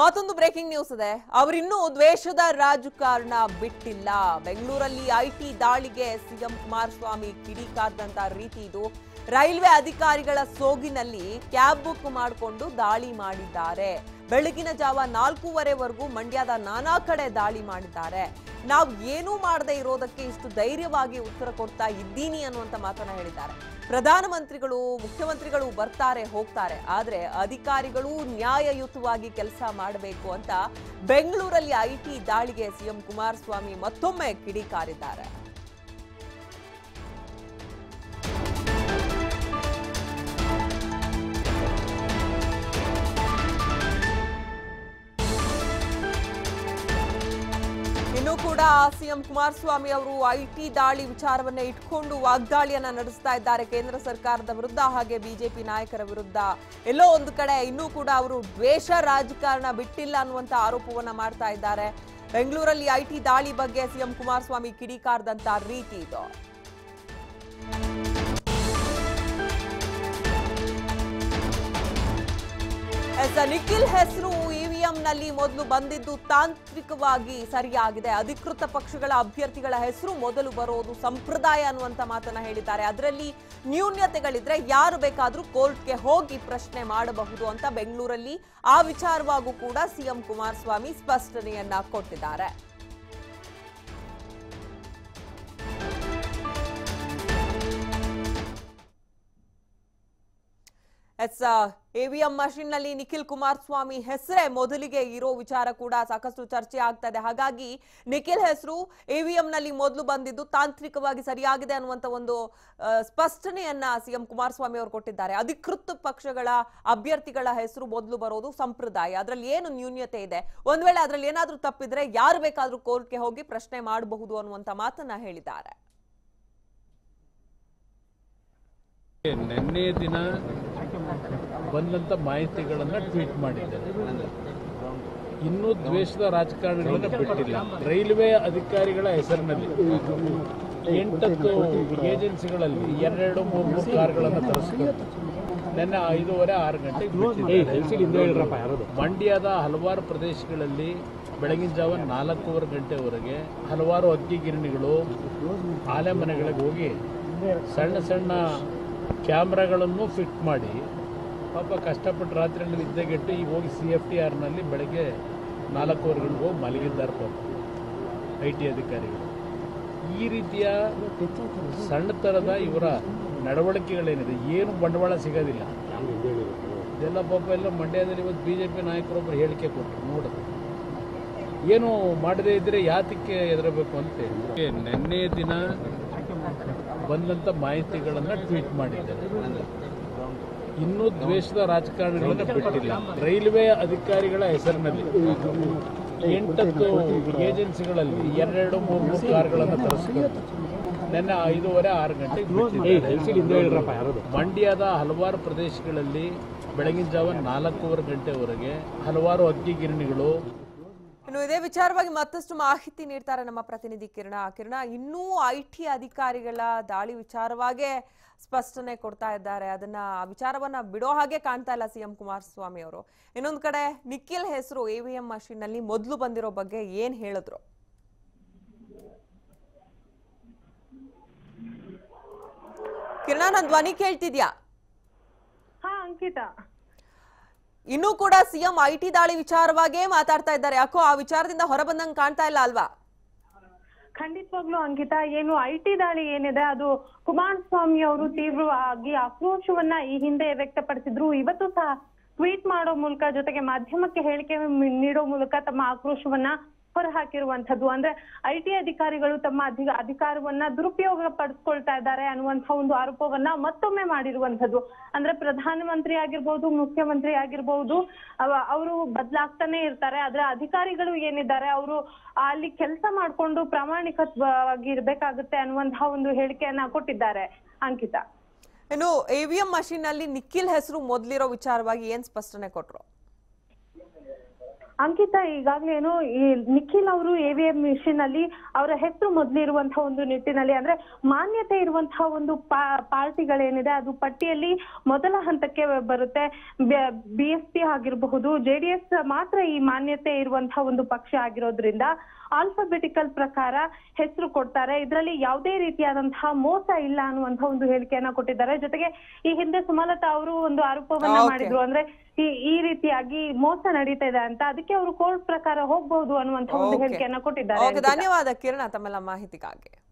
ಮತ್ತೊಂದು breaking news ಇದೆ. ಅವರಿನ್ನೂ ದ್ವೇಷದ ರಾಜಕಾರಣ ಬಿಟ್ಟಿಲ್ಲ. ಬೆಂಗಳೂರಲ್ಲಿ ಐಟಿ ದಾಳಿಗೆ ಸಿಎಂ ಕುಮಾರಸ್ವಾಮಿ ಕಿಡಿಕಾರದಂತ ರೀತಿ ಇದು. ರೈಲ್ವೆ ಅಧಿಕಾರಿಗಳ ಸೋಗಿನಲ್ಲಿ ಕ್ಯಾಬ್ ಬುಕ್ ಮಾಡಿಕೊಂಡು ದಾಳಿ ಮಾಡಿದ್ದಾರೆ. ಬೆಳಗಿನ ಜಾವ 4:15ವರೆಗೂ ಮಂಡ್ಯದ ನಾನಾ ಕಡೆ ದಾಳಿ ಮಾಡಿದ್ದಾರೆ. ನಾವು ಏನೂ ಮಾಡದೇ ಇರೋದಕ್ಕೆ ಇಷ್ಟು ಧೈರ್ಯವಾಗಿ ಉತ್ತರ ಕೊಡ್ತಾ ಇದ್ದೀನಿ ಅನ್ನುವಂತ ಮಾತನ್ನ ಹೇಳಿದ್ದಾರೆ. ಪ್ರಧಾನಮಂತ್ರಿಗಳು ಮುಖ್ಯಮಂತ್ರಿಗಳು ಬರ್ತಾರೆ ಹೋಗ್ತಾರೆ, ಆದ್ರೆ ಅಧಿಕಾರಿಗಳು ನ್ಯಾಯಯುತವಾಗಿ ಕೆಲಸ ಮಾಡಬೇಕು ಅಂತ ಬೆಂಗಳೂರಲ್ಲಿ ಐಟಿ ದಾಳಿಗೆ ಸಿಎಂ ಕುಮಾರಸ್ವಾಮಿ ಮತ್ತೊಮ್ಮೆ ಕಿಡಿಕಾರಿದ್ದಾರೆ. ಇನ್ನೂ ಕೂಡ ಸಿಎಂ ಕುಮಾರಸ್ವಾಮಿ ಅವರು ಐಟಿ ದಾಳಿ ವಿಚಾರವನ್ನ ಇಟ್ಕೊಂಡು ವಾಗ್ದಾಳಿಯನ್ನ ನಡೆಸ್ತಾ ಇದ್ದಾರೆ ಕೇಂದ್ರ ಸರ್ಕಾರದ ವಿರುದ್ಧ, ಹಾಗೆ ಬಿಜೆಪಿ ನಾಯಕರ ವಿರುದ್ಧ. ಎಲ್ಲೋ ಒಂದು ಕಡೆ ಇನ್ನೂ ಕೂಡ ಅವರು ದ್ವೇಷ ರಾಜಕಾರಣ ಬಿಟ್ಟಿಲ್ಲ ಅನ್ನುವಂತ ಆರೋಪವನ್ನ ಮಾಡ್ತಾ ಇದ್ದಾರೆ. ಬೆಂಗಳೂರಲ್ಲಿ ಐಟಿ ದಾಳಿ ಬಗ್ಗೆ ಸಿಎಂ ಕುಮಾರಸ್ವಾಮಿ ಕಿಡಿಕಾರದಂತ ರೀತಿ ಇದು. ನಿಖಿಲ್ ಹೆಸರು ಇವಿಎಂನಲ್ಲಿ ಮೊದಲು ಬಂದಿದ್ದು ತಾಂತ್ರಿಕವಾಗಿ ಸರಿಯಾಗಿದೆ. ಅಧಿಕೃತ ಪಕ್ಷಗಳ ಅಭ್ಯರ್ಥಿಗಳ ಹೆಸರು ಮೊದಲು ಬರೋದು ಸಂಪ್ರದಾಯ ಅನ್ನುವಂತ ಮಾತನ್ನ ಹೇಳಿದ್ದಾರೆ. ಅದರಲ್ಲಿ ನ್ಯೂನ್ಯತೆಗಳಿದ್ರೆ ಯಾರು ಬೇಕಾದ್ರೂ ಕೋರ್ಟ್ಗೆ ಹೋಗಿ ಪ್ರಶ್ನೆ ಮಾಡಬಹುದು ಅಂತ ಬೆಂಗಳೂರಲ್ಲಿ ಆ ವಿಚಾರವಾಗೂ ಕೂಡ ಸಿಎಂ ಕುಮಾರಸ್ವಾಮಿ ಸ್ಪಷ್ಟನೆಯನ್ನ ಕೊಟ್ಟಿದ್ದಾರೆ. ಎವಿಎಂ ಮಷಿನ್ ನಲ್ಲಿ ನಿಖಿಲ್ ಕುಮಾರಸ್ವಾಮಿ ಹೆಸರೇ ಮೊದಲಿಗೆ ಇರೋ ವಿಚಾರ ಕೂಡ ಸಾಕಷ್ಟು ಚರ್ಚೆ ಆಗ್ತಾ ಇದೆ. ಹಾಗಾಗಿ ನಿಖಿಲ್ ಹೆಸರು ಎವಿಎಂ ನಲ್ಲಿ ಮೊದಲು ಬಂದಿದ್ದು ತಾಂತ್ರಿಕವಾಗಿ ಸರಿಯಾಗಿದೆ ಅನ್ನುವಂತ ಒಂದು ಸ್ಪಷ್ಟನೆಯನ್ನ ಸಿಎಂ ಕುಮಾರಸ್ವಾಮಿ ಅವರು ಕೊಟ್ಟಿದ್ದಾರೆ. ಅಧಿಕೃತ ಪಕ್ಷಗಳ ಅಭ್ಯರ್ಥಿಗಳ ಹೆಸರು ಮೊದಲು ಬರೋದು ಸಂಪ್ರದಾಯ, ಅದರಲ್ಲಿ ಏನು ನ್ಯೂನ್ಯತೆ ಇದೆ, ಒಂದ್ ವೇಳೆ ಅದರಲ್ಲಿ ಏನಾದ್ರೂ ತಪ್ಪಿದ್ರೆ ಯಾರು ಬೇಕಾದ್ರೂ ಕೋರ್ಟ್ಗೆ ಹೋಗಿ ಪ್ರಶ್ನೆ ಮಾಡಬಹುದು ಅನ್ನುವಂತ ಮಾತನ್ನ ಹೇಳಿದ್ದಾರೆ. ನಿನ್ನೆ ದಿನ ಬಂದಂತ ಮಾಹಿತಿಗಳನ್ನ ಟ್ವೀಟ್ ಮಾಡಿದ್ದಾರೆ. ಇನ್ನೂ ದ್ವೇಷದ ರಾಜಕಾರಣಗಳನ್ನ ಬಿಟ್ಟಿಲ್ಲ. ರೈಲ್ವೆ ಅಧಿಕಾರಿಗಳ ಹೆಸರಿನಲ್ಲಿ 8 ಏಜೆನ್ಸಿಗಳಲ್ಲಿ 2-3 ಕಾರ್ಗಳನ್ನು ತರಿಸಿಕೊಂಡು ನಿನ್ನೆ 5:30-6 ಗಂಟೆಗೆ ಮಂಡ್ಯದ ಹಲವಾರು ಪ್ರದೇಶಗಳಲ್ಲಿ ಬೆಳಗಿನ ಜಾವ 4:15 ಗಂಟೆವರೆಗೆ ಹಲವಾರು ಅಕ್ಕಿ ಗಿರಣಿಗಳು ಆಲೆ ಮನೆಗಳಿಗೆ ಹೋಗಿ ಸಣ್ಣ ಸಣ್ಣ ಕ್ಯಾಮ್ರಾಗಳನ್ನು ಫಿಟ್ ಮಾಡಿ ಪಾಪ ಕಷ್ಟಪಟ್ಟು ರಾತ್ರಿಯಲ್ಲಿ ನಿದ್ದೆಗೆಟ್ಟು ಈಗ ಹೋಗಿ CFTRನಲ್ಲಿ ಬೆಳಗ್ಗೆ 4:15 ಗಂಟೆಗೆ ಹೋಗಿ ಮಲಗಿದ್ದಾರೆ ಪಾಪ IT ಅಧಿಕಾರಿಗಳು. ಈ ರೀತಿಯ ಸಣ್ಣ ಥರದ ಇವರ ನಡವಳಿಕೆಗಳೇನಿದೆ, ಏನು ಬಂಡವಾಳ ಸಿಗೋದಿಲ್ಲ. ಇದೆಲ್ಲ ಪಾಪ ಎಲ್ಲ ಮಂಡ್ಯದಲ್ಲಿ ಇವತ್ತು BJP ನಾಯಕರೊಬ್ಬರು ಹೇಳಿಕೆ ಕೊಟ್ಟರು. ನೋಡಿದ್ರು ಏನು ಮಾಡದೇ ಇದ್ರೆ ಯಾತಕ್ಕೆ ಹೆದರಬೇಕು ಅಂತ. ನಿನ್ನೆ ದಿನ ಬಂದಂತ ಮಾಹಿತಿಗಳನ್ನ ಟ್ವೀಟ್ ಮಾಡಿದ್ದಾರೆ. ಇನ್ನೂ ದ್ವೇಷದ ರಾಜಕಾರಣಗಳನ್ನ ಬಿಟ್ಟಿಲ್ಲ. ರೈಲ್ವೆ ಅಧಿಕಾರಿಗಳ ಹೆಸರಿನಲ್ಲಿ 8 ಏಜೆನ್ಸಿಗಳಲ್ಲಿ 2-3 ಕಾರ್ಗಳನ್ನು ತರಿಸಿಕೊಂಡು ನಿನ್ನೆ 5:30-6 ಗಂಟೆಗೆ ಮಂಡ್ಯದ ಹಲವಾರು ಪ್ರದೇಶಗಳಲ್ಲಿ ಬೆಳಗಿನ ಜಾವ 4:15 ಗಂಟೆವರೆಗೆ ಹಲವಾರು ಅಕ್ಕಿ ಗಿರಣಿಗಳು. ಇನ್ನು ಇದೇ ವಿಚಾರವಾಗಿ ಮತ್ತಷ್ಟು ಮಾಹಿತಿ ನೀಡ್ತಾರೆ ನಮ್ಮ ಪ್ರತಿನಿಧಿ ಕಿರಣ. ಇನ್ನೂ ಐಟಿ ಅಧಿಕಾರಿಗಳ ದಾಳಿ ವಿಚಾರವಾಗೇ ಸ್ಪಷ್ಟನೆ ಕೊಡ್ತಾ ಇದ್ದಾರೆ. ಆ ವಿಚಾರವನ್ನ ಬಿಡೋ ಹಾಗೆ ಕಾಣ್ತಾ ಇಲ್ಲ ಸಿಎಂ ಕುಮಾರಸ್ವಾಮಿ ಅವರು. ಇನ್ನೊಂದು ಕಡೆ ನಿಖಿಲ್ ಹೆಸರು ಎವಿಎಂ ಮಷಿನ್ ನಲ್ಲಿ ಮೊದಲು ಬಂದಿರೋ ಬಗ್ಗೆ ಏನ್ ಹೇಳಿದ್ರು? ಕಿರಣ, ನನ್ನ ಧ್ವನಿ ಕೇಳ್ತಿದ್ಯಾ? ಅಂಕಿತಾ, ಇನ್ನೂ ಕೂಡ ಸಿಎಂ ಐಟಿ ದಾಳಿ ವಿಚಾರವಾಗೇ ಮಾತಾಡ್ತಾ ಇದ್ದಾರೆ. ಯಾಕೋ ಆ ವಿಚಾರದಿಂದ ಹೊರಬಂದಂಗೆ ಕಾಣ್ತಾ ಇಲ್ಲ ಅಲ್ವಾ? ಖಂಡಿತವಾಗ್ಲೂ ಅಂಕಿತಾ, ಏನು ಐಟಿ ದಾಳಿ ಏನಿದೆ ಅದು ಕುಮಾರಸ್ವಾಮಿ ಅವರು ತೀವ್ರವಾಗಿ ಆಕ್ರೋಶವನ್ನ ಈ ಹಿಂದೆ ವ್ಯಕ್ತಪಡಿಸಿದ್ರು. ಇವತ್ತು ಸಹ ಟ್ವೀಟ್ ಮಾಡೋ ಮೂಲಕ ಜೊತೆಗೆ ಮಾಧ್ಯಮಕ್ಕೆ ಹೇಳಿಕೆ ನೀಡೋ ಮೂಲಕ ತಮ್ಮ ಆಕ್ರೋಶವನ್ನ ಹೊರಹಾಕಿರುವಂತದ್ದು. ಅಂದ್ರೆ ಐಟಿ ಅಧಿಕಾರಿಗಳು ತಮ್ಮ ಅಧಿಕಾರವನ್ನ ದುರುಪಯೋಗ ಪಡಿಸ್ಕೊಳ್ತಾ ಇದ್ದಾರೆ ಅನ್ನುವಂತ ಒಂದು ಆರೋಪವನ್ನ ಮತ್ತೊಮ್ಮೆ ಮಾಡಿರುವಂತದ್ದು. ಅಂದ್ರೆ ಪ್ರಧಾನಮಂತ್ರಿ ಆಗಿರ್ಬಹುದು, ಮುಖ್ಯಮಂತ್ರಿ ಆಗಿರ್ಬಹುದು, ಅವರು ಬದಲಾಗ್ತಾನೆ ಇರ್ತಾರೆ. ಆದ್ರೆ ಅಧಿಕಾರಿಗಳು ಏನಿದ್ದಾರೆ ಅವರು ಅಲ್ಲಿ ಕೆಲಸ ಮಾಡ್ಕೊಂಡು ಪ್ರಾಮಾಣಿಕವಾಗಿ ಇರ್ಬೇಕಾಗುತ್ತೆ ಅನ್ನುವಂತಹ ಒಂದು ಹೇಳಿಕೆಯನ್ನ ಕೊಟ್ಟಿದ್ದಾರೆ. ಅಂಕಿತಾ, ಇನ್ನು ಎವಿಎಂ ಮಷಿನ್ ನಲ್ಲಿ ನಿಖಿಲ್ ಹೆಸರು ಮೊದಲಿರೋ ವಿಚಾರವಾಗಿ ಏನ್ ಸ್ಪಷ್ಟನೆ ಕೊಟ್ರು? ಅಂಕಿತಾ ಈಗಾಗ್ಲೇ ಏನು ಈ ನಿಖಿಲ್ ಅವರು AVM ಮಿಷನ್ ಅಲ್ಲಿ ಅವರ ಹೆಸರು ಮೊದಲಿರುವಂತಹ ಒಂದು ನಿಟ್ಟಿನಲ್ಲಿ ಅಂದ್ರೆ ಮಾನ್ಯತೆ ಇರುವಂತಹ ಒಂದು ಪಾರ್ಟಿಗಳೇನಿದೆ ಅದು ಪಟ್ಟಿಯಲ್ಲಿ ಮೊದಲ ಹಂತಕ್ಕೆ ಬರುತ್ತೆ. BSP ಆಗಿರಬಹುದು, JDS ಮಾತ್ರ ಈ ಮಾನ್ಯತೆ ಇರುವಂತಹ ಒಂದು ಪಕ್ಷ ಆಗಿರೋದ್ರಿಂದ ಆಲ್ಫಾಬೆಟಿಕಲ್ ಪ್ರಕಾರ ಹೆಸರು ಕೊಡ್ತಾರೆ. ಇದರಲ್ಲಿ ಯಾವುದೇ ರೀತಿಯಾದಂತಹ ಮೋಸ ಇಲ್ಲ ಅನ್ನುವಂತಹ ಒಂದು ಹೇಳಿಕೆಯನ್ನ ಕೊಟ್ಟಿದ್ದಾರೆ. ಜೊತೆಗೆ ಈ ಹಿಂದೆ ಸುಮಲತಾ ಅವರು ಒಂದು ಆರೋಪವನ್ನ ಮಾಡಿದ್ರು, ಅಂದ್ರೆ ಈ ರೀತಿಯಾಗಿ ಮೋಸ ನಡೀತಾ ಇದೆ ಅಂತ. ಅದಕ್ಕೆ ಅವರು ಕೋರ್ಟ್ ಪ್ರಕಾರ ಹೋಗಬಹುದು ಅನ್ನುವಂತಹ ಒಂದು ಹೇಳಿಕೆಯನ್ನ ಕೊಟ್ಟಿದ್ದಾರೆ. ಧನ್ಯವಾದ ಕಿರಣ ತಮ್ಮೆಲ್ಲ ಮಾಹಿತಿಗಾಗಿ.